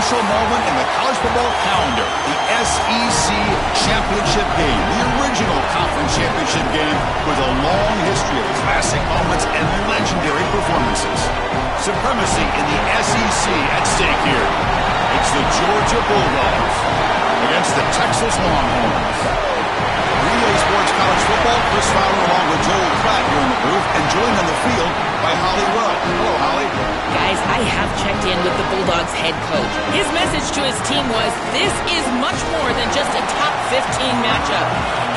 special moment in the college football calendar, the SEC Championship game, the original conference championship game with a long history of classic moments and legendary performances. Supremacy in the SEC at stake here. It's the Georgia Bulldogs against the Texas Longhorns. EA Sports College Football, Chris Fowler along with Joel Pratt here in the booth, and joined on the field by Holly Rudd. Hello, Holly. Guys, I have checked in with the Bulldogs head coach. His message to his team was, this is much more than just a top 15 matchup.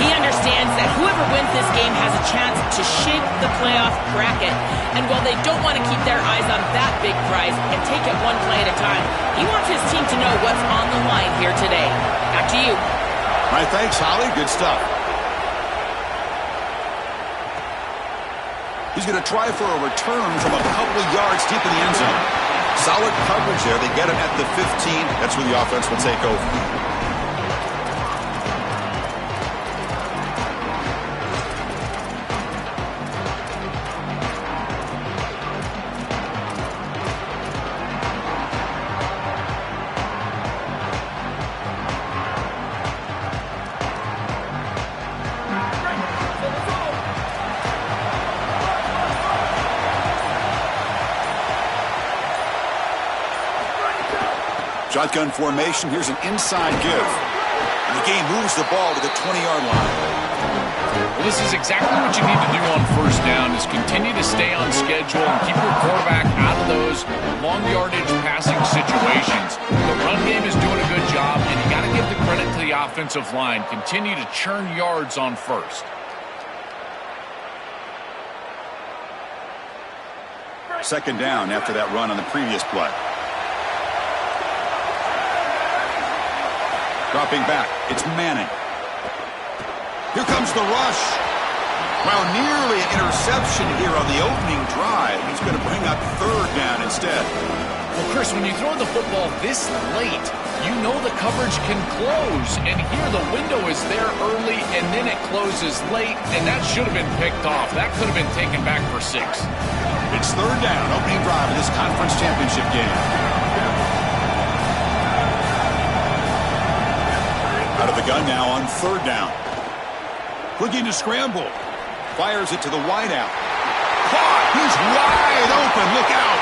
He understands that whoever wins this game has a chance to shape the playoff bracket. And while they don't want to keep their eyes on that big prize and take it one play at a time, he wants his team to know what's on the line here today. Back to you. All right, thanks, Holly. Good stuff. He's going to try for a return from a couple of yards deep in the end zone. Solid coverage there. They get him at the 15. That's where the offense will take over. Shotgun formation. Here's an inside give. And the game moves the ball to the 20-yard line. Well, this is exactly what you need to do on first down, is continue to stay on schedule and keep your quarterback out of those long yardage passing situations. The run game is doing a good job, and you got to give the credit to the offensive line. Continue to churn yards on first. Second down after that run on the previous play. Dropping back, it's Manning. Here comes the rush. Well, nearly an interception here on the opening drive. He's going to bring up third down instead. Well, Chris, when you throw the football this late, you know the coverage can close. And here the window is there early, and then it closes late, and that should have been picked off. That could have been taken back for 6. It's third down, opening drive of this conference championship game. Out of the gun now on third down. Looking to scramble. Fires it to the wideout. Caught! He's wide open. Look out!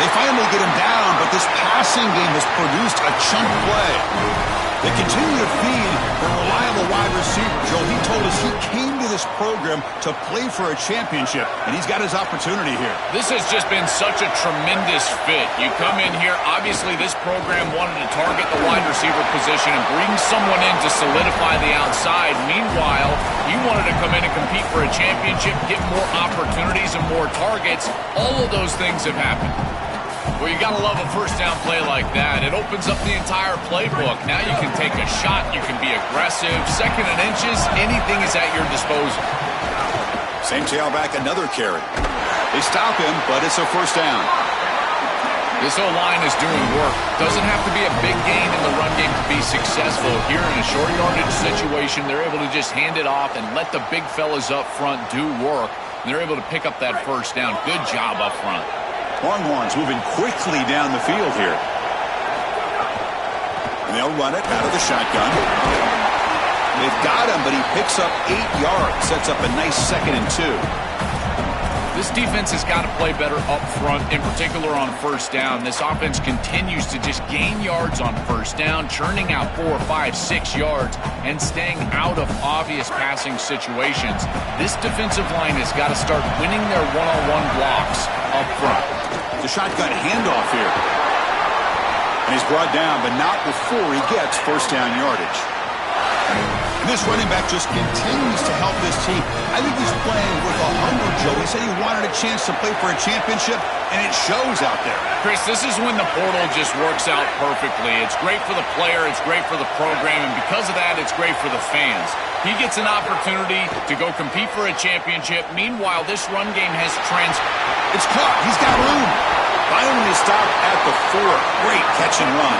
They finally get him down, but this passing game has produced a chunk play. They continue to feed the reliable wide receiver. Joe, he told us he came to this program to play for a championship, and he's got his opportunity here. This has just been such a tremendous fit. You come in here, obviously this program wanted to target the wide receiver position and bring someone in to solidify the outside. Meanwhile, you wanted to come in and compete for a championship, get more opportunities and more targets. All of those things have happened. Well, you got to love a first down play like that. It opens up the entire playbook. Now you can take a shot. You can be aggressive. Second and inches, anything is at your disposal. Same tailback, another carry. They stop him, but it's a first down. This O-line is doing work. Doesn't have to be a big gain in the run game to be successful. Here in a short yardage situation, they're able to just hand it off and let the big fellas up front do work. And they're able to pick up that first down. Good job up front. Longhorns moving quickly down the field here. And they'll run it out of the shotgun. They've got him, but he picks up 8 yards. Sets up a nice 2nd and 2. This defense has got to play better up front, in particular on first down. This offense continues to just gain yards on first down, churning out 4, 5, 6 yards, and staying out of obvious passing situations. This defensive line has got to start winning their one-on-one blocks up front. The shotgun handoff here. And he's brought down, but not before he gets first down yardage. And this running back just continues to help this team. I think he's playing with a hunger, Joe. He said he wanted a chance to play for a championship, and it shows out there. Chris, this is when the portal just works out perfectly. It's great for the player, it's great for the program, and because of that, it's great for the fans. He gets an opportunity to go compete for a championship. Meanwhile, this run game has It's caught. He's got room. Finally stopped at the 4. Great catch and run.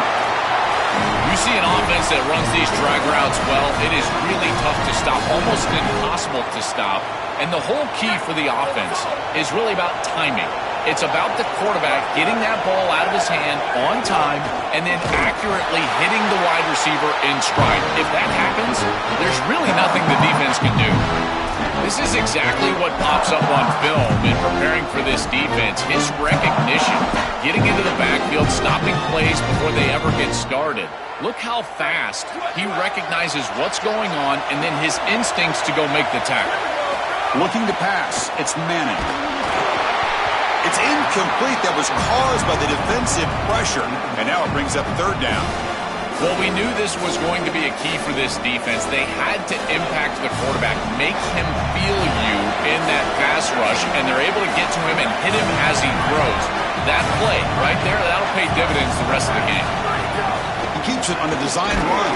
You see an offense that runs these drag routes well, it is really tough to stop, almost impossible to stop. And the whole key for the offense is really about timing. It's about the quarterback getting that ball out of his hand on time and then accurately hitting the wide receiver in stride. If that happens, there's really nothing the defense can do. This is exactly what pops up on film in preparing for this defense. His recognition, getting into the backfield, stopping plays before they ever get started. Look how fast he recognizes what's going on and then his instincts to go make the tackle. Looking to pass. It's Manning. It's incomplete. That was caused by the defensive pressure. And now it brings up third down. Well, we knew this was going to be a key for this defense. They had to impact the quarterback, make him feel you in that pass rush, and they're able to get to him and hit him as he throws. That play right there, that'll pay dividends the rest of the game. He keeps it on the design run,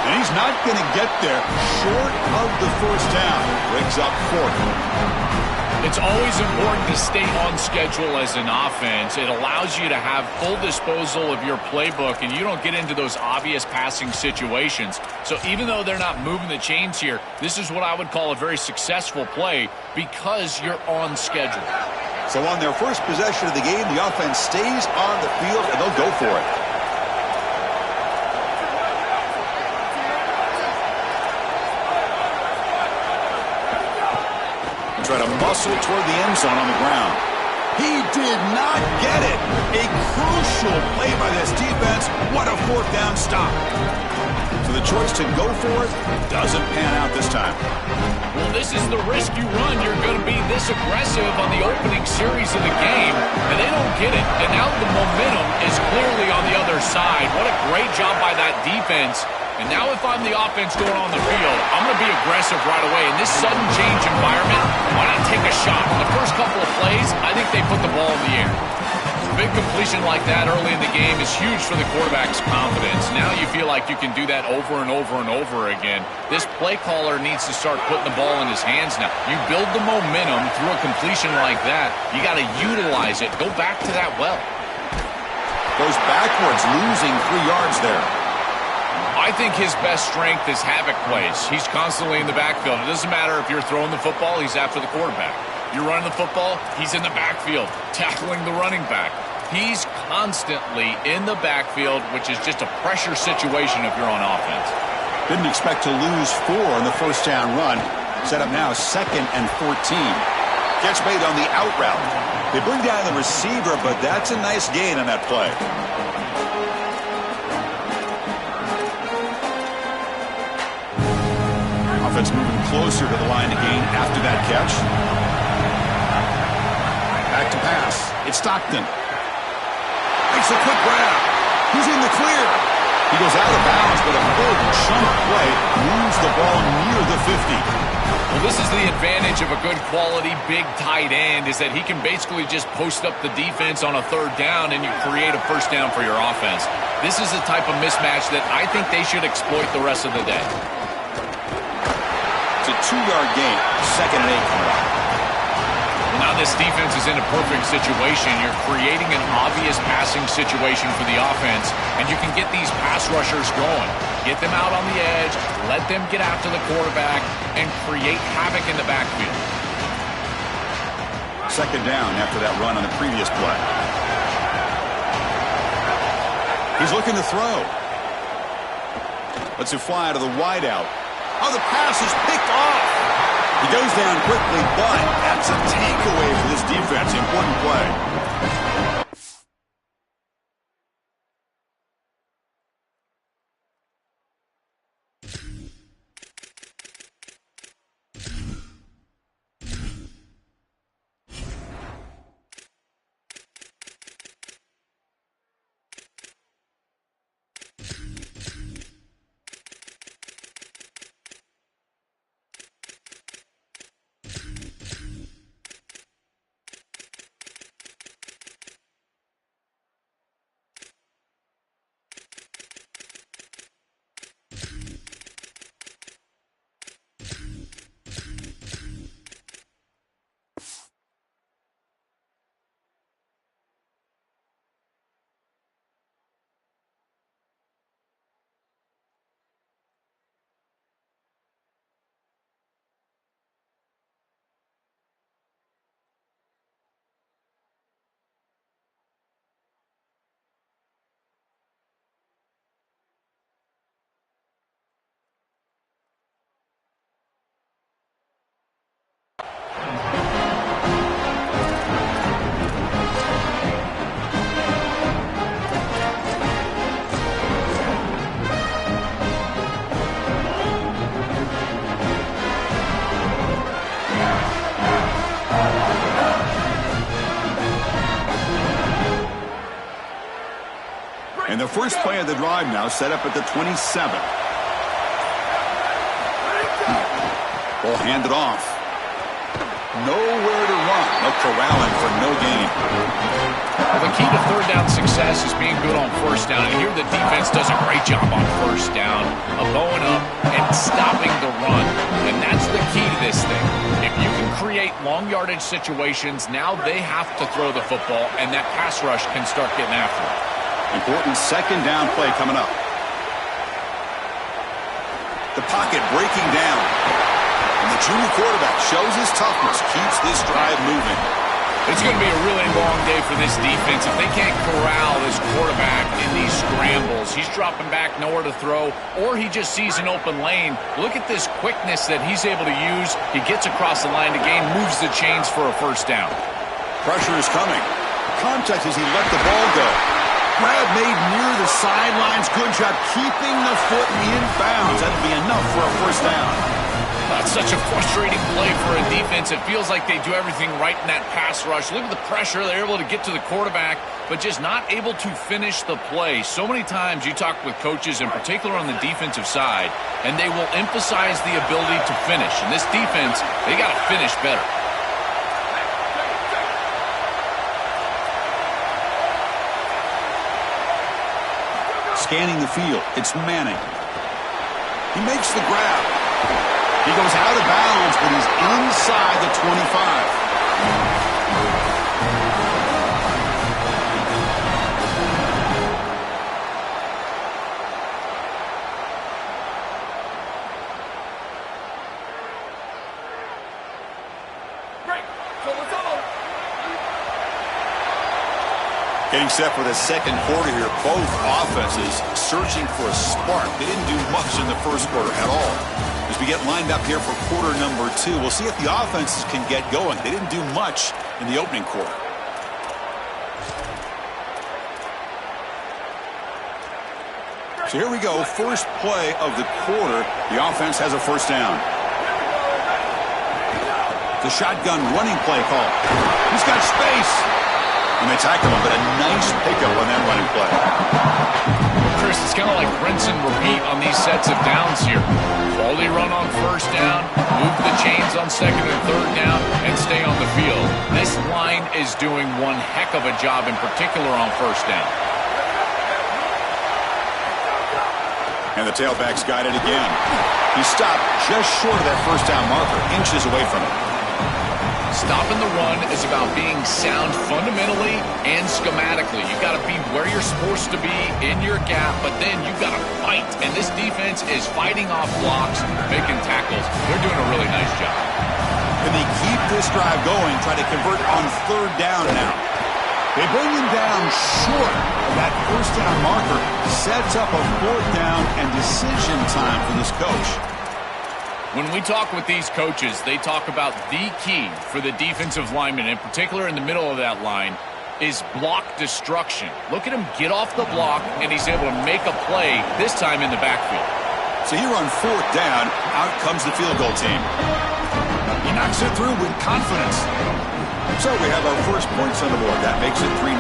and he's not going to get there short of the first down. Brings up fourth. It's always important to stay on schedule as an offense. It allows you to have full disposal of your playbook, and you don't get into those obvious passing situations. So even though they're not moving the chains here, this is what I would call a very successful play because you're on schedule. So on their first possession of the game, the offense stays on the field, and they'll go for it. Try to muscle toward the end zone on the ground. He did not get it. A crucial play by this defense. What a fourth down stop. So the choice to go for it doesn't pan out this time. Well, this is the risk you run. You're going to be this aggressive on the opening series of the game, and they don't get it. And now the momentum is clearly on the other side. What a great job by that defense. And now if I'm the offense going on the field, I'm going to be aggressive right away. In this sudden change environment, why not take a shot? The first couple of plays, I think they put the ball in the air. A big completion like that early in the game is huge for the quarterback's confidence. Now you feel like you can do that over and over and over again. This play caller needs to start putting the ball in his hands now. You build the momentum through a completion like that. You got to utilize it. Go back to that well. Goes backwards, losing 3 yards there. I think his best strength is havoc plays. He's constantly in the backfield. It doesn't matter if you're throwing the football, he's after the quarterback. You're running the football, he's in the backfield, tackling the running back. He's constantly in the backfield, which is just a pressure situation if you're on offense. Didn't expect to lose 4 on the first down run. Set up now 2nd and 14. Catch made on the out route. They bring down the receiver, but that's a nice gain on that play. Offense moving closer to the line to gain after that catch. Back to pass. It's Stockton. Makes a quick grab. He's in the clear. He goes out of bounds, but a big chunk play moves the ball near the 50. Well, this is the advantage of a good quality big tight end is that he can basically just post up the defense on a third down and you create a first down for your offense. This is the type of mismatch that I think they should exploit the rest of the day. It's a 2-yard gain. 2nd and 8 coming up. Well, now this defense is in a perfect situation. You're creating an obvious passing situation for the offense, and you can get these pass rushers going. Get them out on the edge, let them get after the quarterback, and create havoc in the backfield. 2nd down after that run on the previous play. He's looking to throw. Lets it fly to the wideout. Oh, the pass is picked off. He goes down quickly, but that's a takeaway for this defense. Important play. And the first play of the drive now set up at the 27. Ball handed off. Nowhere to run. No corralling for no gain. Well, the key to third down success is being good on first down. And here the defense does a great job on first down of going up and stopping the run. And that's the key to this thing. If you can create long yardage situations, now they have to throw the football, and that pass rush can start getting after it. Important second down play coming up. The pocket breaking down. And the junior quarterback shows his toughness, keeps this drive moving. It's going to be a really long day for this defense. If they can't corral this quarterback in these scrambles, he's dropping back, nowhere to throw, or he just sees an open lane. Look at this quickness that he's able to use. He gets across the line to gain, moves the chains for a first down. Pressure is coming. Contact as he let the ball go. Grab made near the sidelines. Good job keeping the foot in bounds. That'll be enough for a first down. That's such a frustrating play for a defense. It feels like they do everything right in that pass rush. Look at the pressure. They're able to get to the quarterback, but just not able to finish the play. So many times you talk with coaches, in particular on the defensive side, and they will emphasize the ability to finish. And this defense, they got to finish better. Scanning the field, it's Manning. He makes the grab. He goes out of bounds, but he's inside the 25. Getting set for the second quarter here. Both offenses searching for a spark. They didn't do much in the first quarter at all. As we get lined up here for quarter number 2, we'll see if the offenses can get going. They didn't do much in the opening quarter. So here we go. First play of the quarter. The offense has a first down. The shotgun running play call. He's got space. And they tackle him, but a nice pickup on that running play. Chris, it's kind of like rinse and repeat on these sets of downs here. Quality run on first down, move the chains on second and third down, and stay on the field. This line is doing one heck of a job, in particular on first down. And the tailback's got it again. He stopped just short of that first down marker, inches away from it. Stopping the run is about being sound fundamentally and schematically. You've got to be where you're supposed to be in your gap, but then you've got to fight. And this defense is fighting off blocks, making tackles. They're doing a really nice job. And they keep this drive going, try to convert on third down now. They bring him down short of that first down marker. Sets up a fourth down and decision time for this coach. When we talk with these coaches, they talk about the key for the defensive lineman, in particular in the middle of that line, is block destruction. Look at him get off the block, and he's able to make a play, this time in the backfield. So here on fourth down, out comes the field goal team. He knocks it through with confidence. So we have our first points on the board. That makes it 3-0.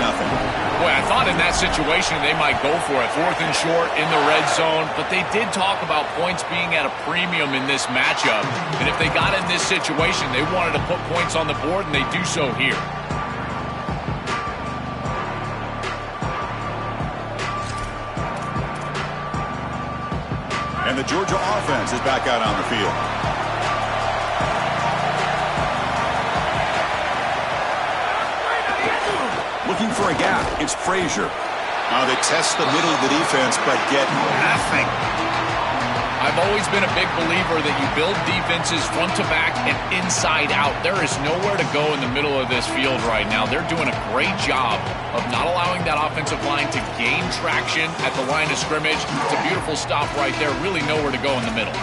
Boy, I thought in that situation they might go for it. Fourth and short in the red zone. But they did talk about points being at a premium in this matchup. And if they got in this situation, they wanted to put points on the board, and they do so here. And the Georgia offense is back out on the field. Looking for a gap. It's Frazier. Now they test the middle of the defense, but get nothing. I've always been a big believer that you build defenses front to back and inside out. There is nowhere to go in the middle of this field right now. They're doing a great job of not allowing that offensive line to gain traction at the line of scrimmage. It's a beautiful stop right there. Really nowhere to go in the middle.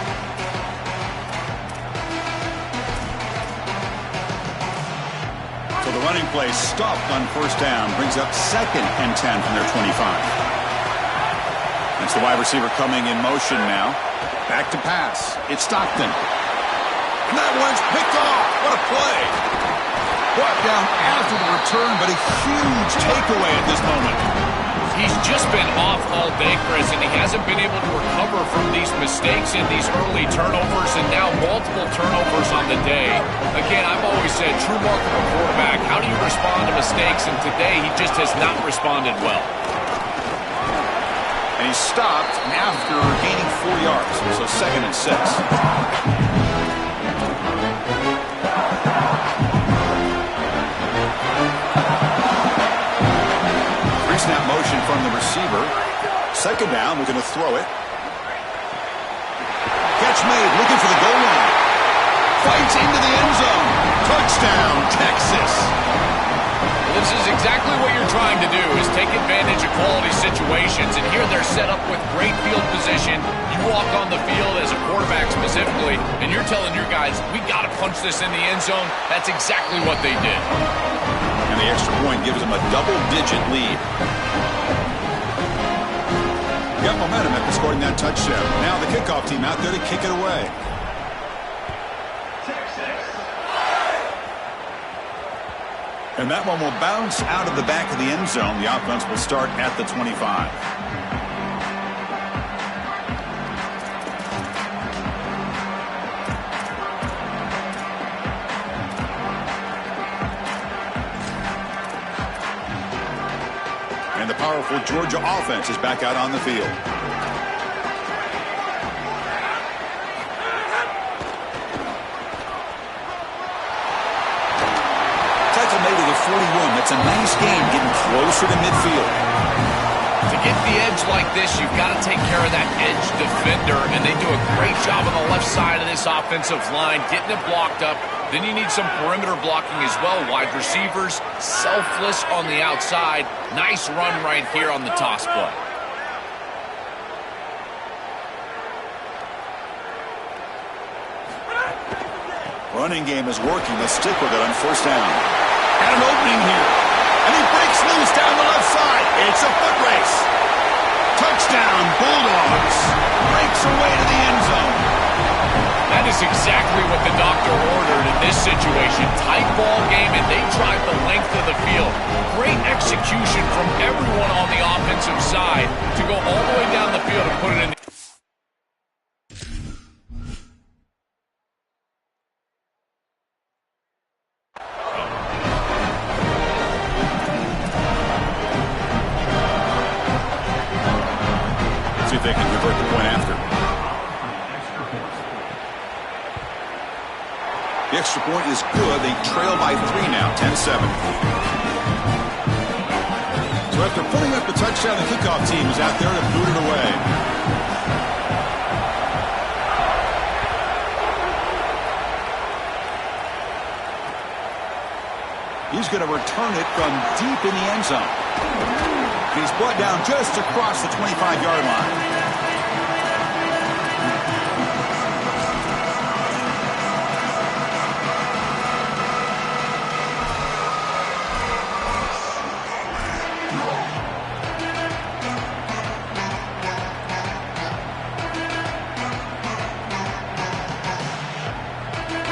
So the running play stopped on first down, brings up 2nd and 10 from their 25. It's the wide receiver coming in motion now. Back to pass. It's Stockton. And that one's picked off. What a play. Brought down after the return, but a huge takeaway at this moment. He's just been off all day, Chris, and he hasn't been able to recover from these mistakes in these early turnovers, and now multiple turnovers on the day. Again, I've always said, true mark of a quarterback, how do you respond to mistakes? And today, he just has not responded well. And he stopped after gaining 4 yards, so 2nd and 6. Snap motion from the receiver. 2nd down, we're going to throw it. Catch made, looking for the goal line. Fights into the end zone. Touchdown, Texas. Well, this is exactly what you're trying to do, is take advantage of quality situations. And here they're set up with great field position. You walk on the field as a quarterback specifically, and you're telling your guys, we got to punch this in the end zone. That's exactly what they did. And the extra point gives them a double-digit lead. Got momentum after scoring that touchdown. Now the kickoff team out there to kick it away. And that one will bounce out of the back of the end zone. The offense will start at the 25. And the powerful Georgia offense is back out on the field. Tackle made to the 41. That's a nice game, getting closer to midfield. To get the edge like this, you've got to take care of that edge defender, and they do a great job on the left side of this offensive line, getting it blocked up. Then you need some perimeter blocking as well. Wide receivers, selfless on the outside. Nice run right here on the toss play. Running game is working. Let's stick with it on 1st down. Got an opening here. And he breaks loose down the left side. It's a foot race. Touchdown, Bulldogs. Breaks away to the end zone. That is exactly what the doctor ordered in this situation. Tight ball game, and they drive the length of the field. Great execution from everyone on the offensive side to go all the way down the field and put it in. See if they can convert the point after. The extra point is good. They trail by 3 now, 10-7. So after pulling up the touchdown, the kickoff team is out there to boot it away. He's going to return it from deep in the end zone. He's brought down just across the 25-yard line.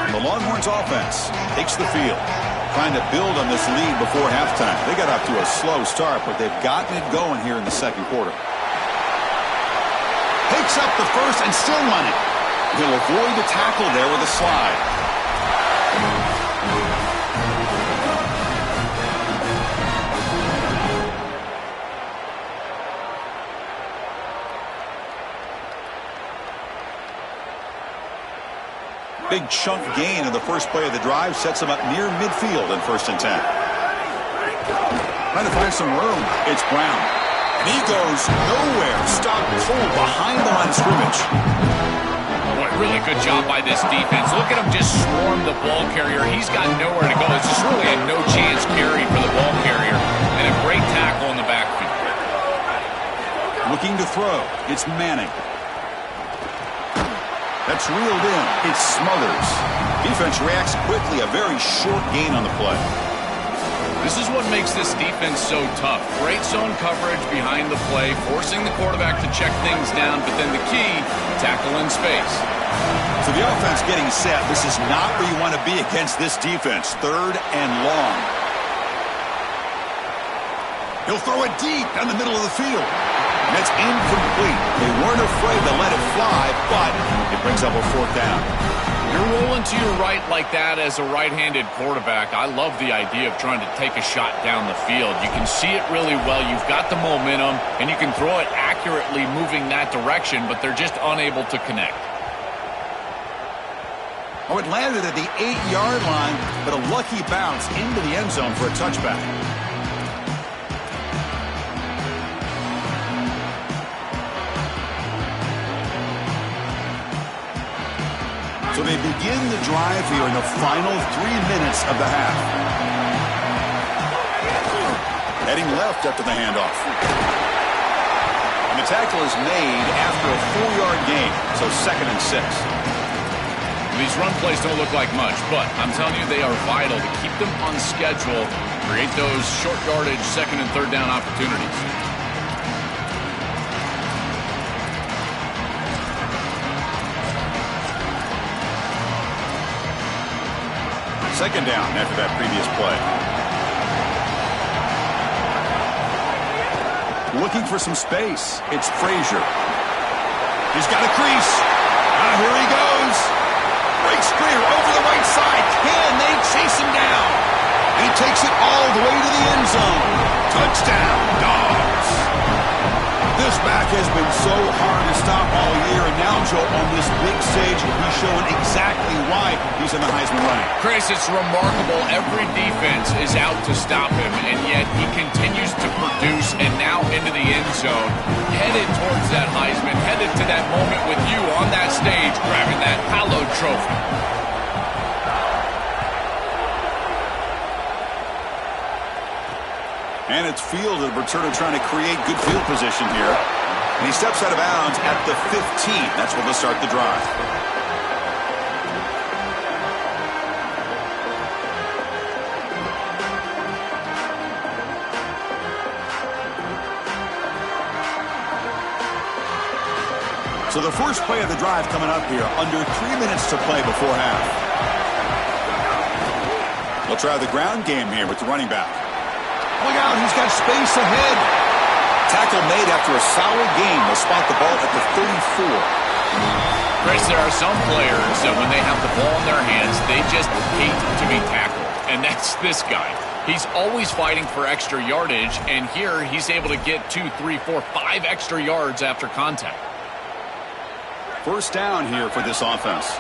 The Longhorns offense takes the field, trying to build on this lead before halftime. They got off to a slow start, but they've gotten it going here in the 2nd quarter. Takes up the first and still running. He'll avoid the tackle there with a slide. Big chunk gain in the first play of the drive sets him up near midfield in 1st and 10. Trying to find some room. It's Brown. And he goes nowhere. Stopped cold behind the line of scrimmage. Boy, really good job by this defense. Look at him just swarm the ball carrier. He's got nowhere to go. It's just really a no-chance carry for the ball carrier. And a great tackle in the backfield. Looking to throw. It's Manning. That's reeled in. It's Smothers. Defense reacts quickly. A very short gain on the play. This is what makes this defense so tough. Great zone coverage behind the play, forcing the quarterback to check things down, but then the key, tackle in space. So the offense getting set. This is not where you want to be against this defense. 3rd and long. He'll throw it deep down the middle of the field. And it's incomplete. They weren't afraid to let it fly, but it brings up a fourth down. You're rolling to your right like that as a right-handed quarterback. I love the idea of trying to take a shot down the field. You can see it really well. You've got the momentum, and you can throw it accurately moving that direction, but they're just unable to connect. Oh, it landed at the 8-yard line, but a lucky bounce into the end zone for a touchback. So they begin the drive here in the final 3 minutes of the half. Heading left after the handoff. And the tackle is made after a 4-yard gain, so 2nd and 6. These run plays don't look like much, but I'm telling you they are vital to keep them on schedule, create those short yardage 2nd and 3rd down opportunities. Second down after that previous play. Looking for some space. It's Frazier. He's got a crease. Here he goes. Breaks clear over the right side. Can they chase him down? He takes it all the way to the end zone. Touchdown, Dogs. This back has been so hard to stop all year, and now, Joe, on this big stage, he's showing exactly why he's in the Heisman running. Chris, it's remarkable. Every defense is out to stop him, and yet he continues to produce, and now into the end zone, headed towards that Heisman, headed to that moment with you on that stage, grabbing that hallowed trophy. And it's field of returner trying to create good field position here. And he steps out of bounds at the 15. That's where they'll start the drive. So the first play of the drive coming up here, under 3 minutes to play before half. They'll try the ground game here with the running back. Look out, he's got space ahead. Tackle made after a solid game. They'll spot the ball at the 34. Chris, there are some players that when they have the ball in their hands, they just hate to be tackled. And that's this guy. He's always fighting for extra yardage, and here he's able to get 2, 3, 4, 5 extra yards after contact. First down here for this offense.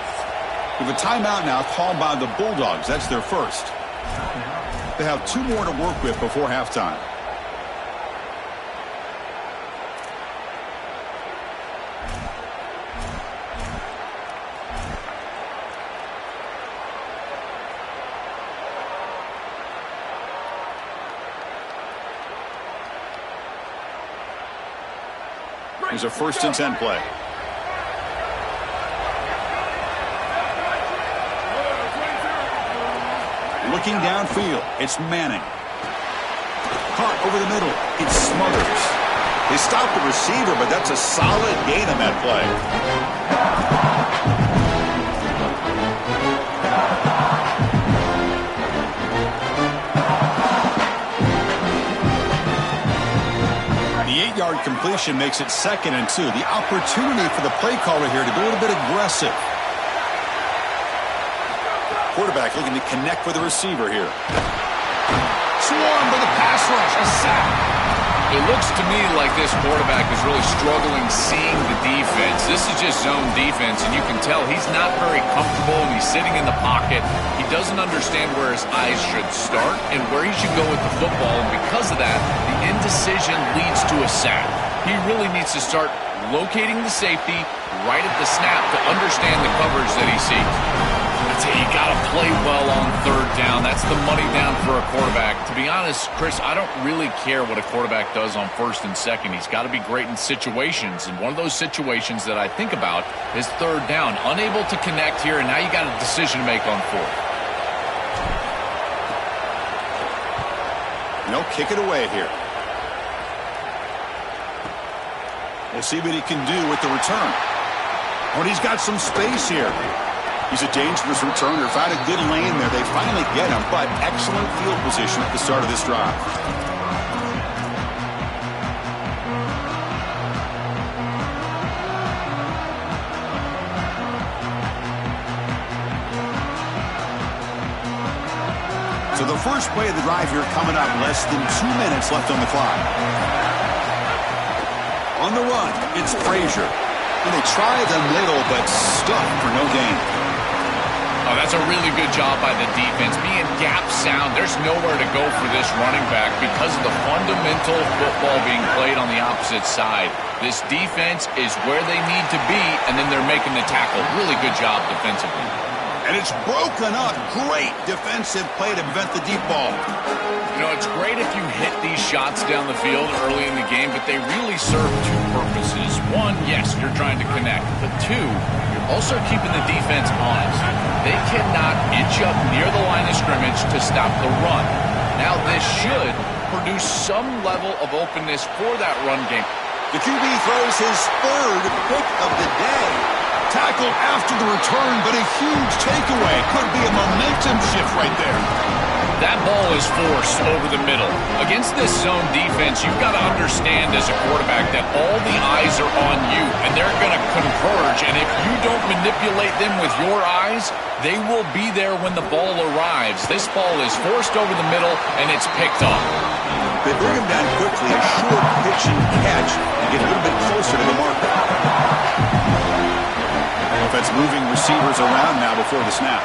With a timeout now called by the Bulldogs. That's their first. They have 2 more to work with before halftime. Here's a 1st and 10 play. Looking downfield, it's Manning. Caught over the middle, it's Smothers. They stop the receiver, but that's a solid gain on that play. The 8-yard completion makes it 2nd and 2. The opportunity for the play caller here to be a little bit aggressive. Quarterback looking to connect with the receiver here. Swarmed by the pass rush, a sack. It looks to me like this quarterback is really struggling seeing the defense. This is just zone defense, and you can tell he's not very comfortable, and he's sitting in the pocket. He doesn't understand where his eyes should start and where he should go with the football, and because of that, the indecision leads to a sack. He really needs to start locating the safety right at the snap to understand the coverage that he sees. You got to play well on 3rd down. That's the money down for a quarterback. To be honest, Chris, I don't really care what a quarterback does on 1st and 2nd. He's got to be great in situations, and one of those situations that I think about is 3rd down. Unable to connect here, and now you got a decision to make on 4th. No, kick it away here. We'll see what he can do with the return. Oh, and he's got some space here. He's a dangerous returner. Found a good lane there. They finally get him, but excellent field position at the start of this drive. So the first play of the drive here coming up, less than 2 minutes left on the clock. On the run, it's Frazier. And they try the middle, but stuck for no gain. Oh, that's a really good job by the defense. Being gap sound, there's nowhere to go for this running back because of the fundamental football being played on the opposite side. This defense is where they need to be, and then they're making the tackle. Really good job defensively. And it's broken up. Great defensive play to prevent the deep ball. You know, it's great if you hit these shots down the field early in the game, but they really serve two purposes. One, yes, you're trying to connect. But two, you're also keeping the defense honest. They cannot inch up near the line of scrimmage to stop the run. Now, this should produce some level of openness for that run game. The QB throws his third pick of the day. Tackled after the return, but a huge takeaway. Could be a momentum shift right there. That ball is forced over the middle. Against this zone defense, you've got to understand as a quarterback that all the eyes are on you, and they're going to converge. And if you don't manipulate them with your eyes, they will be there when the ball arrives. This ball is forced over the middle, and it's picked up. They bring him down quickly, a short pitch and catch, and get a little bit closer to the marker. Offense moving receivers around now before the snap.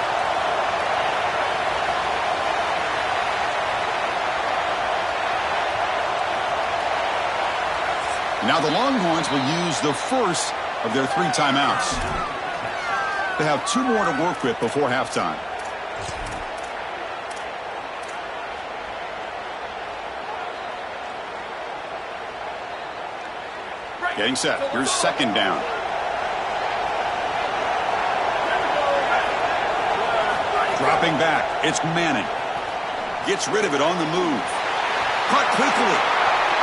Now the Longhorns will use the first of their 3 timeouts. They have 2 more to work with before halftime. Getting set. Here's second down. Dropping back. It's Manning. Gets rid of it on the move. Caught quickly.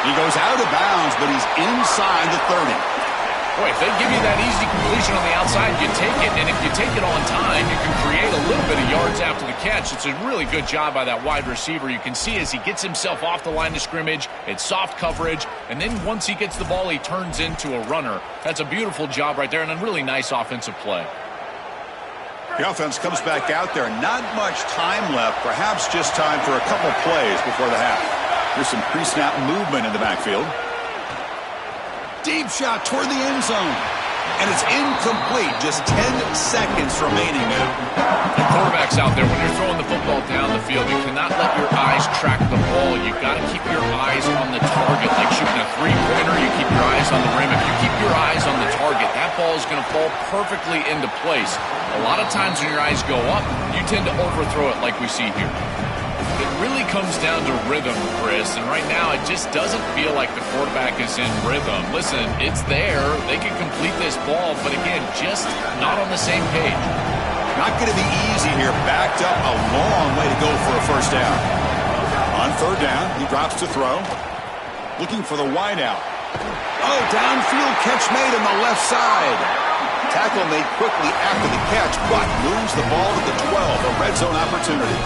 He goes out of bounds, but he's inside the 30. Boy, if they give you that easy completion on the outside, you take it. And if you take it on time, you can create a little bit of yards after the catch. It's a really good job by that wide receiver. You can see as he gets himself off the line of scrimmage, it's soft coverage. And then once he gets the ball, he turns into a runner. That's a beautiful job right there and a really nice offensive play. The offense comes back out there. Not much time left. Perhaps just time for a couple plays before the half. There's some pre-snap movement in the backfield. Deep shot toward the end zone. And it's incomplete. Just 10 seconds remaining now. The quarterback's out there. When you're throwing the football down the field, you cannot let your eyes track the ball. You've got to keep your eyes on the target. Like shooting a three-pointer, you keep your eyes on the rim. If you keep your eyes on the target, that ball is going to fall perfectly into place. A lot of times when your eyes go up, you tend to overthrow it like we see here. It really comes down to rhythm, Chris, and right now it just doesn't feel like the quarterback is in rhythm. Listen, it's there. They can complete this ball, but again, just not on the same page. Not going to be easy here. Backed up a long way to go for a first down. On third down, he drops to throw. Looking for the wide out. Oh, downfield catch made on the left side. Tackle made quickly after the catch, but moves the ball to the 12, a red zone opportunity.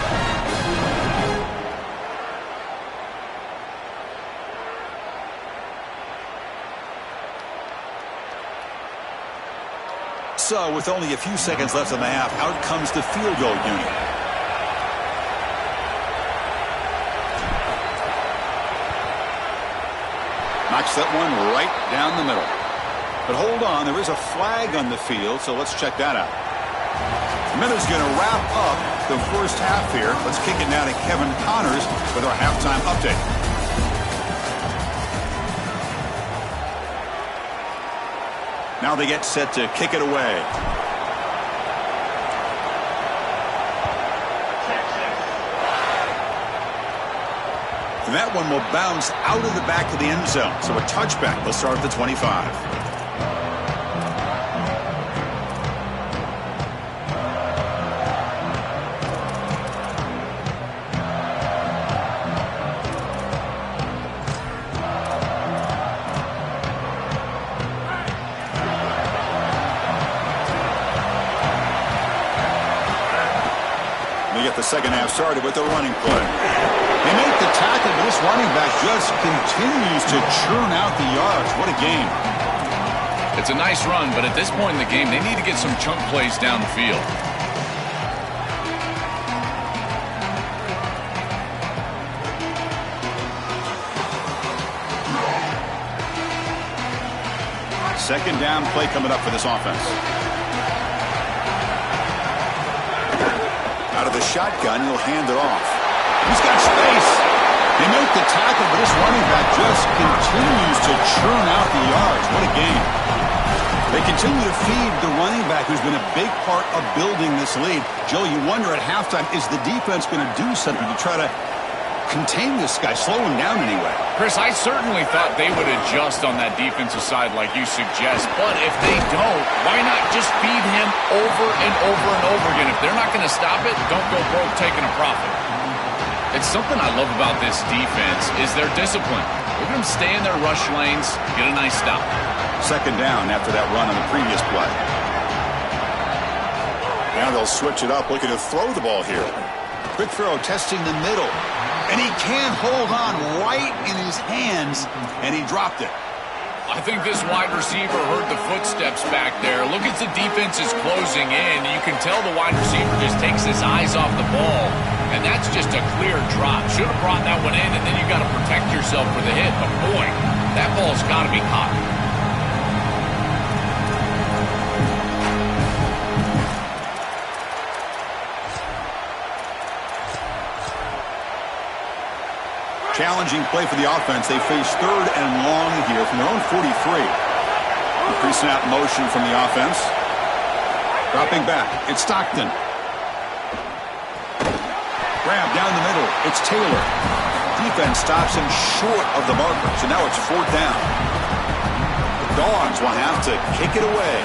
So, with only a few seconds left in the half, out comes the field goal unit. Knocks that one right down the middle. But hold on, there is a flag on the field, so let's check that out. Miller's going to wrap up the first half here. Let's kick it now to Kevin Connors with our halftime update. Now they get set to kick it away. And that one will bounce out of the back of the end zone. So a touchback. They'll start at the 25. The second half started with a running play. They make the tackle, but this running back just continues to churn out the yards. What a game. It's a nice run, but at this point in the game, they need to get some chunk plays down the field. Second down play coming up for this offense. Out of the shotgun, he'll hand it off. He's got space. They make the tackle, but this running back just continues to churn out the yards. What a game. They continue to feed the running back, who's been a big part of building this lead. Joe, you wonder at halftime, is the defense going to do something to try to contain this guy, slow him down anyway? Chris, I certainly thought they would adjust on that defensive side like you suggest, but if they don't, why not just feed him over and over and over again? If they're not going to stop it, don't go broke taking a profit. It's something I love about this defense is their discipline. Look at them stay in their rush lanes, get a nice stop. Second down after that run on the previous play. Now they'll switch it up, looking to throw the ball here. Quick throw, testing the middle. And he can't hold on right in his hands, and he dropped it. I think this wide receiver heard the footsteps back there. Look as the defense is closing in. You can tell the wide receiver just takes his eyes off the ball, and that's just a clear drop. Should have brought that one in, and then you got to protect yourself for the hit. But boy, that ball's got to be caught. Challenging play for the offense. They face third and long here from their own 43. Pre-snap motion from the offense. Dropping back. It's Stockton. Grab down the middle. It's Taylor. Defense stops him short of the marker. So now it's fourth down. The Dogs will have to kick it away.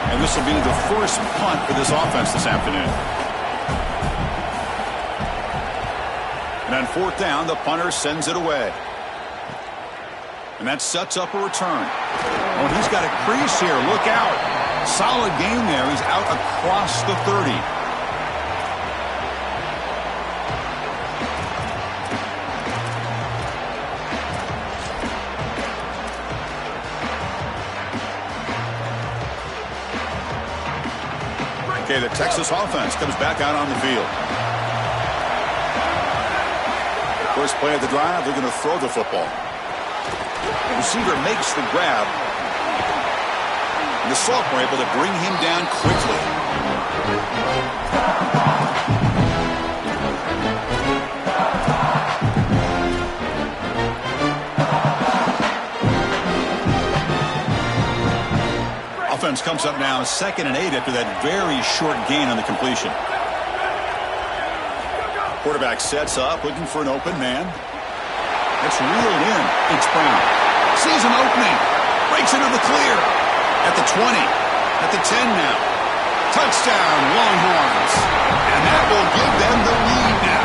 And this will be the first punt for this offense this afternoon. And on fourth down, the punter sends it away. And that sets up a return. Oh, he's got a crease here. Look out. Solid game there. He's out across the 30. Okay, the Texas offense comes back out on the field. First play of the drive, they're going to throw the football. The receiver makes the grab. And the sophomore able to bring him down quickly. Offense comes up now 2nd and 8 after that very short gain on the completion. Quarterback sets up, looking for an open man. It's reeled in. It's Brown. Sees an opening. Breaks into the clear. At the 20. At the 10 now. Touchdown, Longhorns. And that will give them the lead now.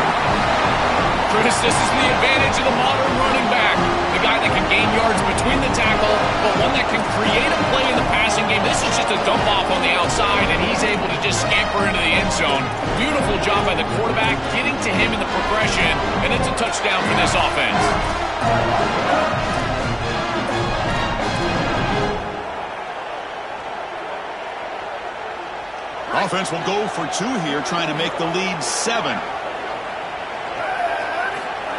Chris, this is the advantage of the modern running back. The guy that can gain yards between the tackle, but one that can create a play in the passing game. This is just a dump off on the outside, and he's able to just scamper into the end zone. Beautiful job by the quarterback, getting to him in the progression, and it's a touchdown for this offense. Offense will go for 2 here, trying to make the lead 7.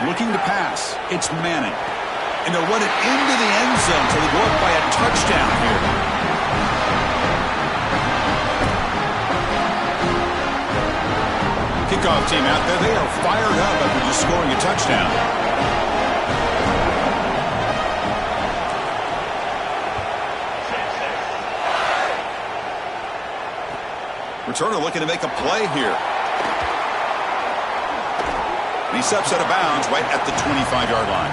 Looking to pass. It's Manning. And they'll run it into the end zone, so they go up by a touchdown here. Kickoff team out there. They are fired up after just scoring a touchdown. Returner looking to make a play here. And he steps out of bounds right at the 25-yard line.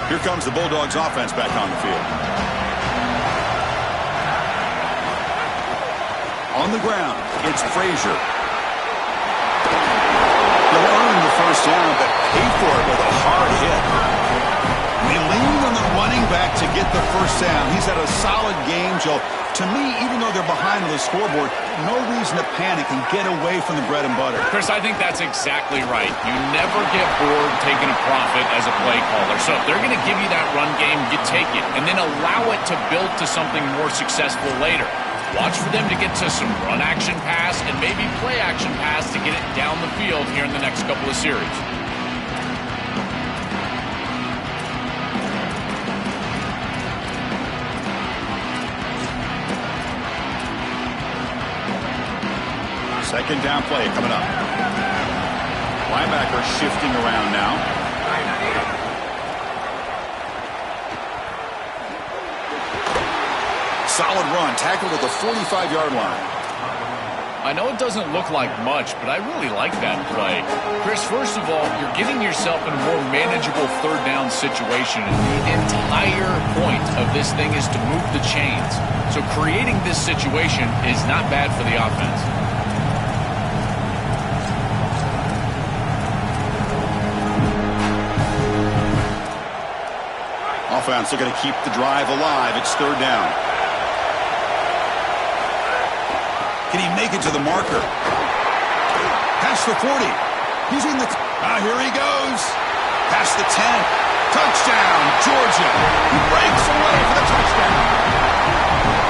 Here comes the Bulldogs offense back on the field. On the ground, it's Frazier. They'll earn the first down, but pay for it with a hard hit. They lean on the running running back to get the first down. He's had a solid game, Joe. To me, even though they're behind on the scoreboard, no reason to panic and get away from the bread and butter. Chris, I think that's exactly right. You never get bored taking a profit as a play caller. So if they're going to give you that run game, you take it, and then allow it to build to something more successful later. Watch for them to get to some run action pass and maybe play action pass to get it down the field here in the next couple of series. Second down play coming up. Linebacker shifting around now. Solid run, tackled at the 45-yard line. I know it doesn't look like much, but I really like that play. Chris, first of all, you're getting yourself in a more manageable third down situation, and the entire point of this thing is to move the chains. So creating this situation is not bad for the offense. Offense looking to keep the drive alive. It's third down. Can he make it to the marker? Past the 40. He's in the... here he goes. Past the 10. Touchdown, Georgia. He breaks away for the touchdown.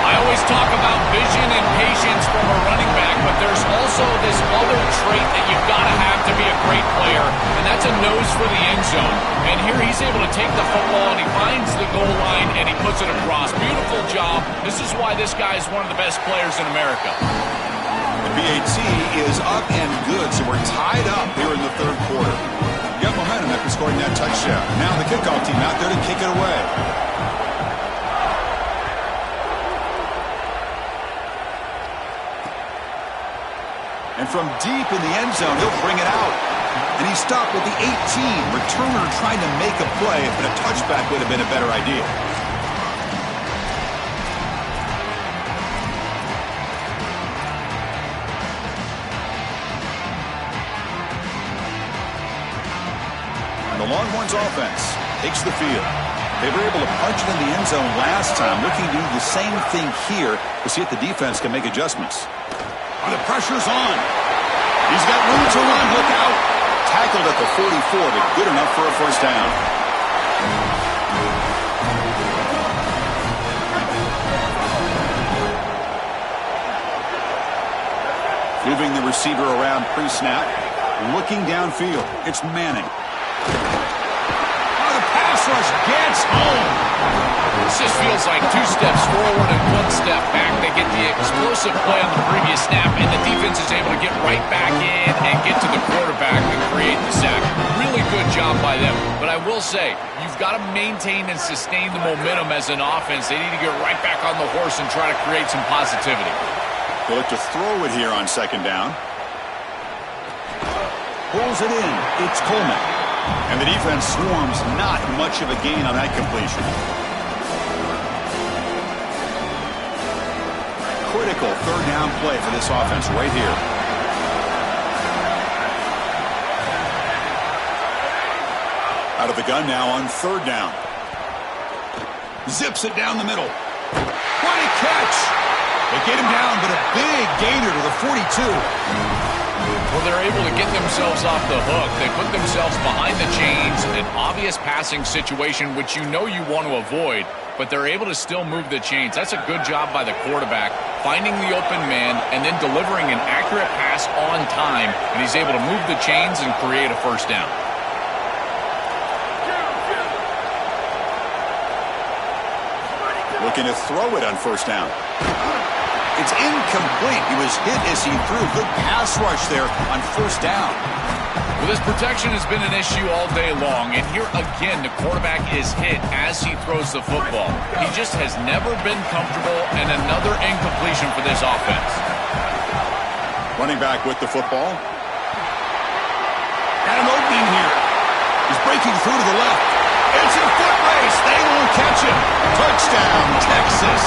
I always talk about vision and patience from a running back, but there's also this other trait that you've got to have to be a great player, and that's a nose for the end zone. And here he's able to take the football, and he finds the goal line, and he puts it across. Beautiful job. This is why this guy is one of the best players in America. The BAT is up and good, so we're tied up here in the third quarter. You got momentum after scoring that touchdown. Now the kickoff team out there to kick it away. And from deep in the end zone, he'll bring it out. And he stopped with the 18. Returner trying to make a play, but a touchback would have been a better idea. The Longhorns offense takes the field. They were able to punch it in the end zone last time, looking to do the same thing here to see if the defense can make adjustments. The pressure's on. He's got room to run. Look out. Tackled at the 44, but good enough for a first down. Moving the receiver around pre-snap. Looking downfield. It's Manning. Oh, the pass rush gets home. This just feels like 2 steps forward and 1 step back. They get the explosive play on the previous snap, and the defense is able to get right back in and get to the quarterback and create the sack. Really good job by them. But I will say, you've got to maintain and sustain the momentum as an offense. They need to get right back on the horse and try to create some positivity. They'll look to throw it here on second down. Pulls it in. It's Coleman. And the defense swarms. Not much of a gain on that completion. Critical third down play for this offense right here. Out of the gun now on third down. Zips it down the middle. What a catch! They get him down, but a big gainer to the 42. Well, they're able to get themselves off the hook. They put themselves behind the chains, an obvious passing situation, which you know you want to avoid, but they're able to still move the chains. That's a good job by the quarterback, finding the open man and then delivering an accurate pass on time, and he's able to move the chains and create a first down. Looking to throw it on first down. It's incomplete. He was hit as he threw. Good pass rush there on first down. Well, this protection has been an issue all day long, and here again the quarterback is hit as he throws the football. He just has never been comfortable, and another incompletion for this offense. Running back with the football. Got an opening here. He's breaking through to the left. It's a foot race. They won't catch him. Touchdown, Texas.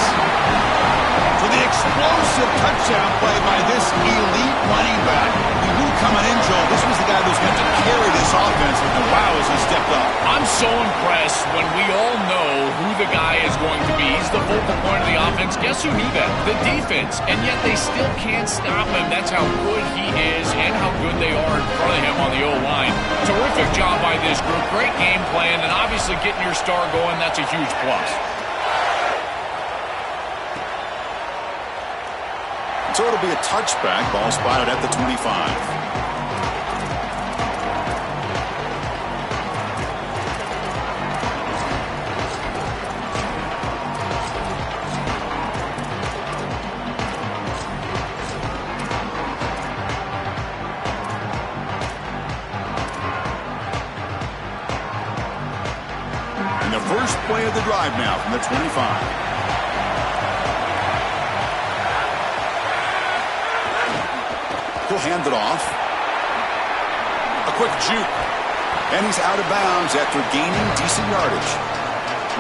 For the explosive touchdown play by this elite running back. He knew coming in, Joe, this was the guy who's going to carry this offense, and wow, as he stepped up. I'm so impressed when we all know who the guy is going to be. He's the focal point of the offense. Guess who knew that? The defense. And yet they still can't stop him. That's how good he is and how good they are in front of him on the O-line. Terrific job by this group. Great game plan, and obviously getting your star going, that's a huge plus. So it'll be a touchback. Ball spotted at the 25. First play of the drive now from the 25. He'll hand it off. A quick juke. And he's out of bounds after gaining decent yardage.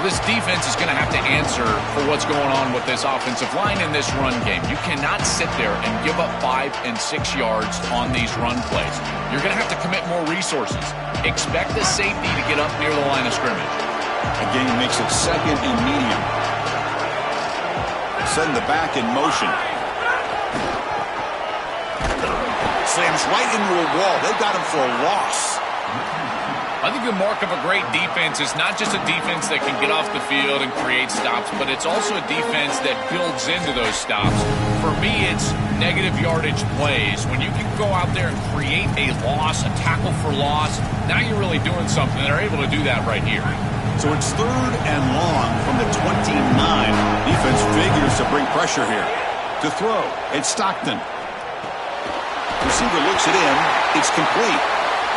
This defense is going to have to answer for what's going on with this offensive line in this run game. You cannot sit there and give up 5 and 6 yards on these run plays. You're going to have to commit more resources. Expect the safety to get up near the line of scrimmage. Again, makes it second and medium. Setting the back in motion. Slams right into a wall. They got him for a loss. I think the mark of a great defense is not just a defense that can get off the field and create stops, but it's also a defense that builds into those stops. For me, it's negative yardage plays. When you can go out there and create a loss, a tackle for loss, now you're really doing something. They're able to do that right here. So it's third and long from the 29. Defense figures to bring pressure here. To throw, it's Stockton. Receiver looks it in. It's complete.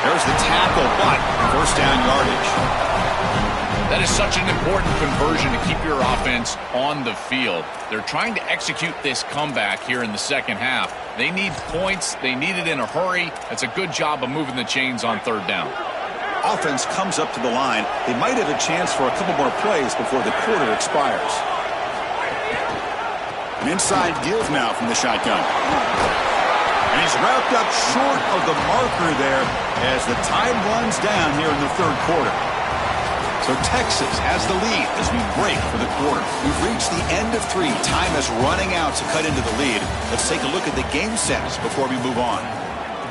There's the tackle, but first down yardage. That is such an important conversion to keep your offense on the field. They're trying to execute this comeback here in the second half. They need points. They need it in a hurry. That's a good job of moving the chains on third down. Offense comes up to the line. They might have a chance for a couple more plays before the quarter expires. An inside give now from the shotgun. And he's wrapped up short of the marker there as the time runs down here in the third quarter. So Texas has the lead as we break for the quarter. We've reached the end of 3. Time is running out to cut into the lead. Let's take a look at the game sets before we move on.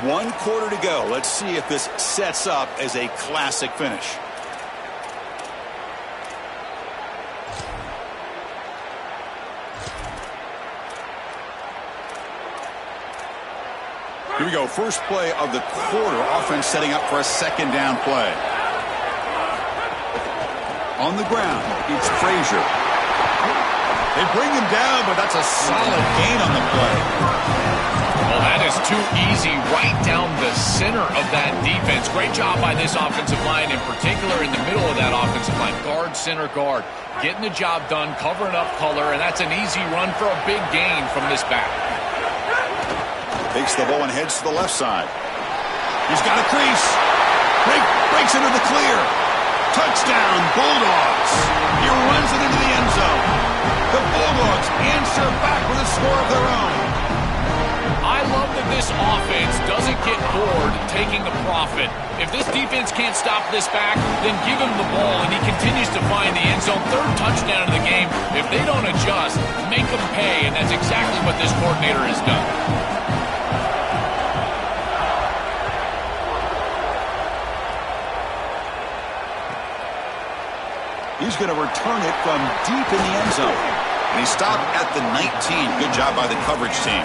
1 quarter to go. Let's see if this sets up as a classic finish. Here we go. First play of the quarter. Offense setting up for a second down play. On the ground, it's Frazier. They bring him down, but that's a solid gain on the play. Well, that is too easy right down the center of that defense. Great job by this offensive line, in particular in the middle of that offensive line. Guard, center, guard. Getting the job done, covering up color, and that's an easy run for a big gain from this back. Takes the ball and heads to the left side. He's got a crease. Breaks into the clear. Touchdown, Bulldogs. He runs it into the end zone. The Bulldogs answer back with a score of their own. I love that this offense doesn't get bored taking the profit. If this defense can't stop this back, then give him the ball, and he continues to find the end zone. Third touchdown of the game. If they don't adjust, make them pay, and that's exactly what this coordinator has done. He's going to return it from deep in the end zone. And he stopped at the 19. Good job by the coverage team.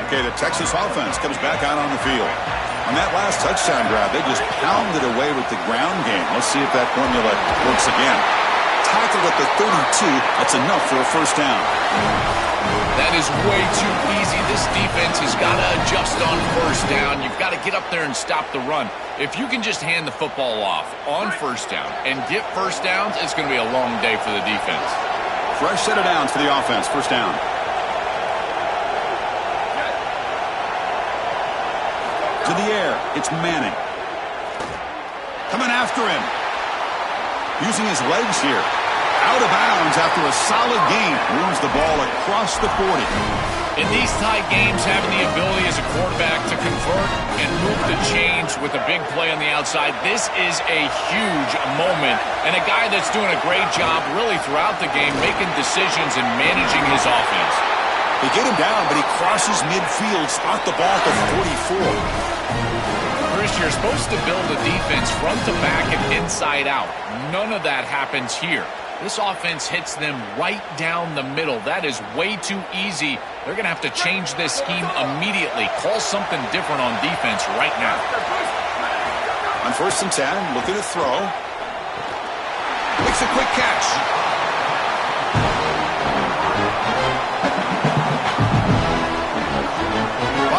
Okay, the Texas offense comes back out on the field. On that last touchdown drive, they just pounded away with the ground game. Let's see if that formula works again. Tackled at the 32. That's enough for a first down. That is way too easy. This defense has got to adjust on first down. You've got to get up there and stop the run. If you can just hand the football off on first down and get first downs, it's going to be a long day for the defense. Fresh set of downs for the offense. First down. To the air, it's Manning. Coming after him. Using his legs here. Out of bounds after a solid gain. Moves the ball across the 40. In these tight games, having the ability as a quarterback to convert and move the chains with a big play on the outside, this is a huge moment. And a guy that's doing a great job really throughout the game making decisions and managing his offense. They get him down, but he crosses midfield, spot the ball at the 44. Chris, you're supposed to build a defense front to back and inside out. None of that happens here. This offense hits them right down the middle. That is way too easy. They're going to have to change this scheme immediately. Call something different on defense right now. On 1st and 10, looking to throw. Makes a quick catch.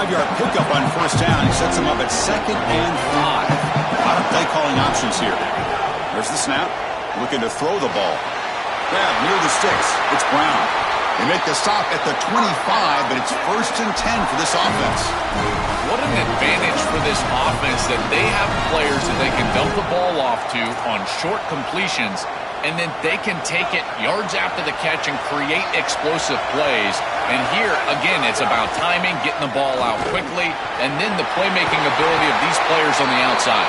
Five-yard pickup on 1st down. He sets him up at 2nd and 5. A lot of play calling options here. There's the snap. Looking to throw the ball. Grab near the sticks. It's Brown. They make the stop at the 25, but it's 1st and 10 for this offense. What an advantage for this offense that they have players that they can dump the ball off to on short completions, and then they can take it yards after the catch and create explosive plays. And here, again, it's about timing, getting the ball out quickly, and then the playmaking ability of these players on the outside.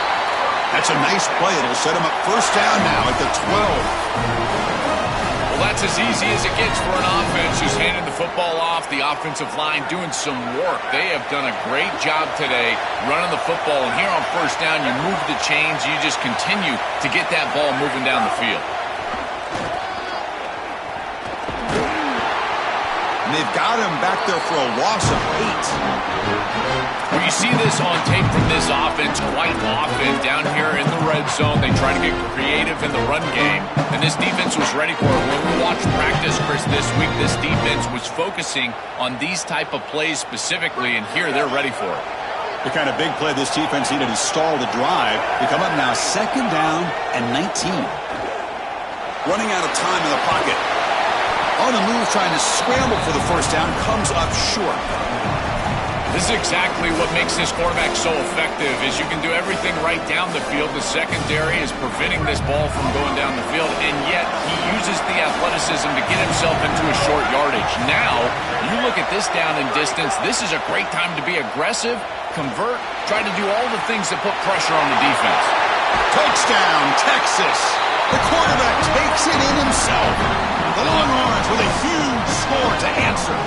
That's a nice play. It'll set him up 1st down now at the 12. Well, that's as easy as it gets for an offense who's handing the football off. The offensive line doing some work. They have done a great job today running the football. And here on 1st down, you move the chains. You just continue to get that ball moving down the field. And they've got him back there for a loss of 8. Well, you see this on tape from this offense quite often down here in the red zone. They try to get creative in the run game, and this defense was ready for it. When we watched practice, Chris, this week, this defense was focusing on these type of plays specifically, and here they're ready for it. The kind of big play this defense needed to stall the drive. They come up now 2nd down and 19. Running out of time in the pocket. On the move, trying to scramble for the 1st down, comes up short. This is exactly what makes this quarterback so effective, is you can do everything right down the field. The secondary is preventing this ball from going down the field, and yet he uses the athleticism to get himself into a short yardage. Now, you look at this down and distance, this is a great time to be aggressive, convert, try to do all the things that put pressure on the defense. Touchdown, Texas. The quarterback takes it in himself. The Longhorns with a huge score to answer.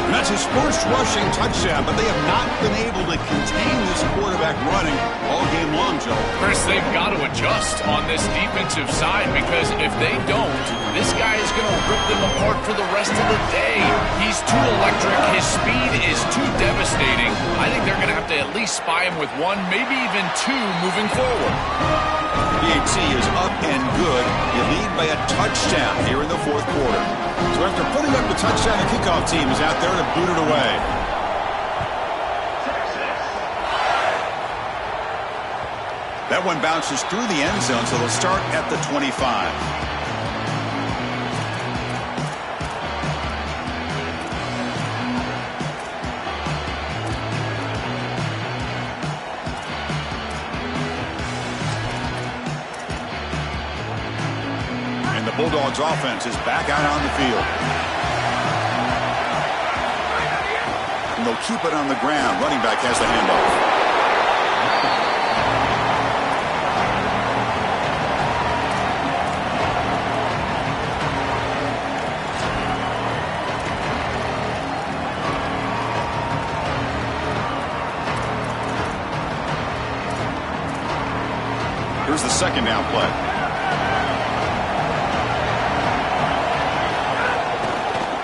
And that's his first rushing touchdown, but they have not been able to contain this quarterback running all game long, Joe. Chris, they've got to adjust on this defensive side, because if they don't, this guy is going to rip them apart for the rest of the day. He's too electric. His speed is too devastating. I think they're going to have to at least spy him with 1, maybe even 2 moving forward. BAT is up and good. You lead by a touchdown here in the 4th quarter. So after putting up the touchdown, the kickoff team is out there to boot it away. That one bounces through the end zone, so they'll start at the 25. Bulldogs offense is back out on the field. And they'll keep it on the ground. Running back has the handoff. Here's the 2nd down play.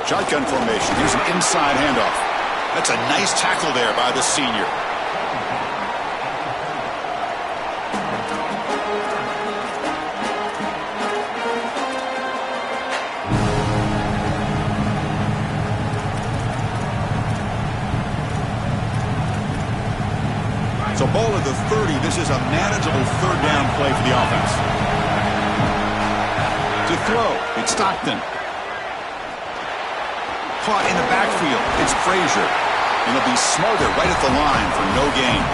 Shotgun formation. Here's an inside handoff. That's a nice tackle there by the senior. So ball at the 30. This is a manageable 3rd down play for the offense. To throw, it's Stockton. Caught in the backfield. It's Frazier. And he'll be smothered right at the line for no gain.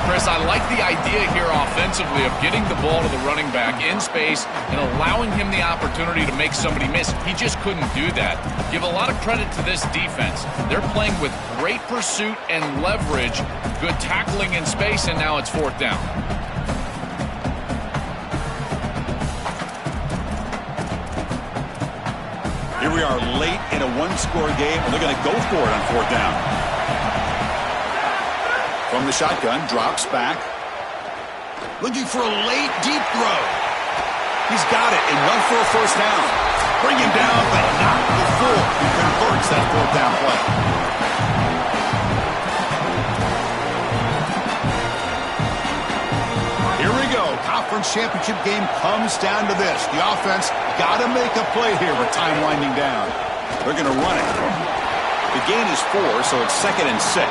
Chris, I like the idea here offensively of getting the ball to the running back in space and allowing him the opportunity to make somebody miss. He just couldn't do that. Give a lot of credit to this defense. They're playing with great pursuit and leverage, good tackling in space, and now it's 4th down. Here we are late in a one-score game, and they're going to go for it on 4th down. From the shotgun, drops back. Looking for a late, deep throw. He's got it, enough for a 1st down. Bring him down, but not before he converts that 4th down play. Here we go. Conference championship game comes down to this. The offense got to make a play here with time winding down. They're going to run it. The gain is 4, so it's 2nd and 6.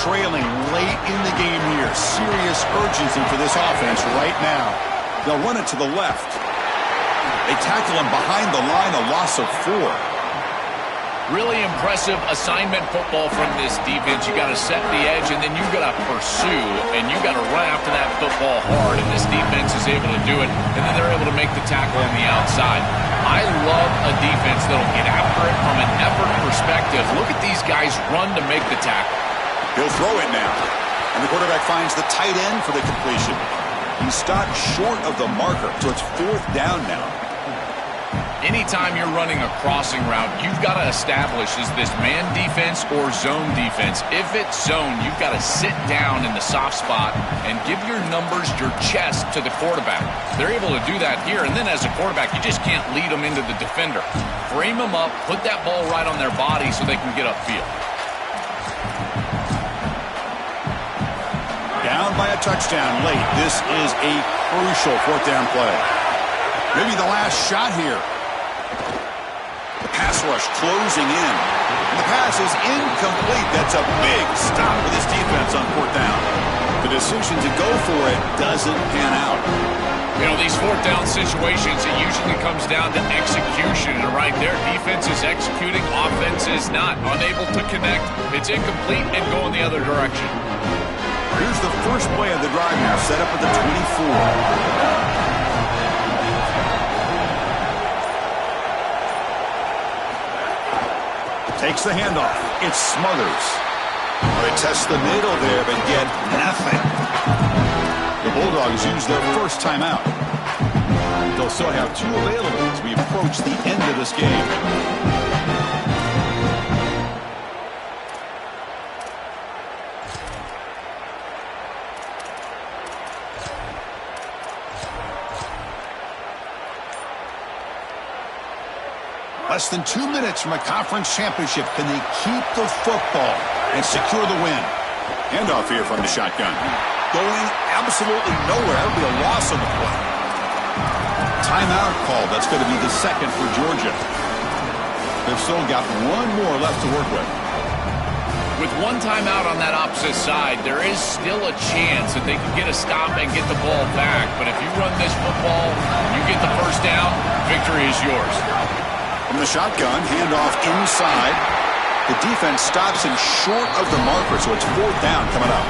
Trailing late in the game here. Serious urgency for this offense right now. They'll run it to the left. They tackle him behind the line, a loss of 4. Really impressive assignment football from this defense. You got to set the edge, and then you got to pursue, and you got to run after that football hard, and this defense is able to do it, and then they're able to make the tackle on the outside. I love a defense that'll get after it from an effort perspective. Look at these guys run to make the tackle. He'll throw it now. And the quarterback finds the tight end for the completion. He stopped short of the marker, so it's 4th down now. Anytime you're running a crossing route, you've got to establish, is this man defense or zone defense? If it's zone, you've got to sit down in the soft spot and give your numbers, your chest to the quarterback. They're able to do that here, and then as a quarterback, you just can't lead them into the defender. Frame them up, put that ball right on their body so they can get upfield. Down by a touchdown late. This is a crucial 4th down play. Maybe the last shot here. The pass rush closing in. And the pass is incomplete. That's a big stop for this defense on 4th down. The decision to go for it doesn't pan out. You know, these 4th down situations, it usually comes down to execution. And right there, defense is executing, offense is not. Unable to connect. It's incomplete and going the other direction. Here's the first play of the drive now, set up at the 24. Takes the handoff. It's Smothers. They test the middle there, but get nothing. The Bulldogs use their first timeout. They'll still have 2 available as we approach the end of this game. Less than 2 minutes from a conference championship. Can they keep the football and secure the win? Handoff here from the shotgun. Going absolutely nowhere. That'll be a loss on the play. Timeout call. That's going to be the 2nd for Georgia. They've still got 1 more left to work with. With 1 timeout on that opposite side, there is still a chance that they can get a stop and get the ball back. But if you run this football, you get the 1st down, victory is yours. From the shotgun, handoff inside. The defense stops him short of the marker, so it's 4th down coming up.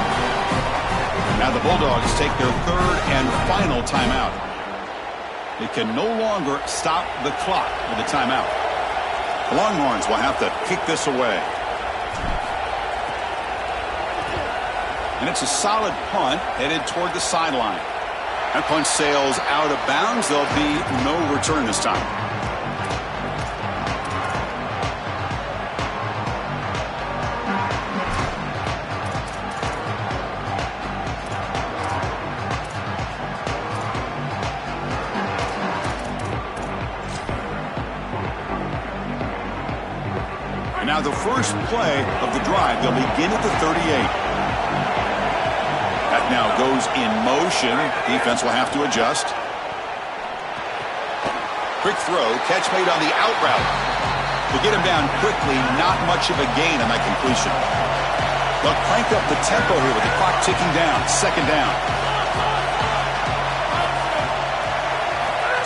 Now the Bulldogs take their 3rd and final timeout. They can no longer stop the clock with a timeout. The Longhorns will have to kick this away. And it's a solid punt headed toward the sideline. That punt sails out of bounds. There'll be no return this time. Now the first play of the drive, they'll begin at the 38. That now goes in motion. Defense will have to adjust. Quick throw, catch made on the out route. To get him down quickly, not much of a gain on that completion. They'll crank up the tempo here with the clock ticking down. Second down.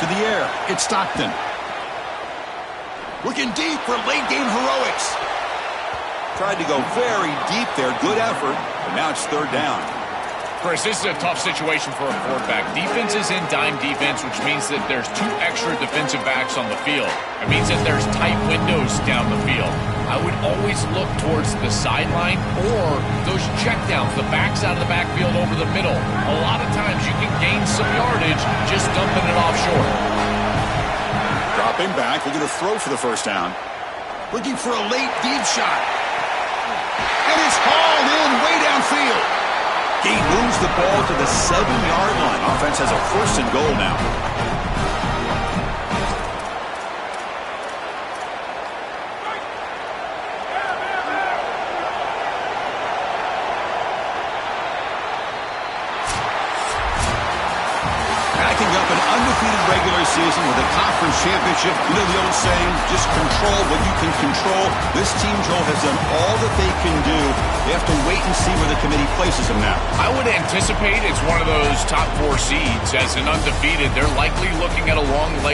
To the air, it's Stockton. Looking deep for late-game heroics. Tried to go very deep there. Good effort, but now it's third down. Chris, this is a tough situation for a quarterback. Defense is in dime defense, which means that there's 2 extra defensive backs on the field. It means that there's tight windows down the field. I would always look towards the sideline or those checkdowns, the backs out of the backfield over the middle. A lot of times you can gain some yardage just dumping it off short. Dropping back, looking to throw for the first down. Looking for a late deep shot. And it's hauled in way downfield. He moves the ball to the 7-yard line. Offense has a first and goal now. Backing up an undefeated regular season with a conference championship. You know the old saying, just control what you can control. This team, Joel, has done all that they can do. They have to wait and see where the committee places them now. I would anticipate it's one of those top 4 seeds. As an undefeated, they're likely looking at a long layoff.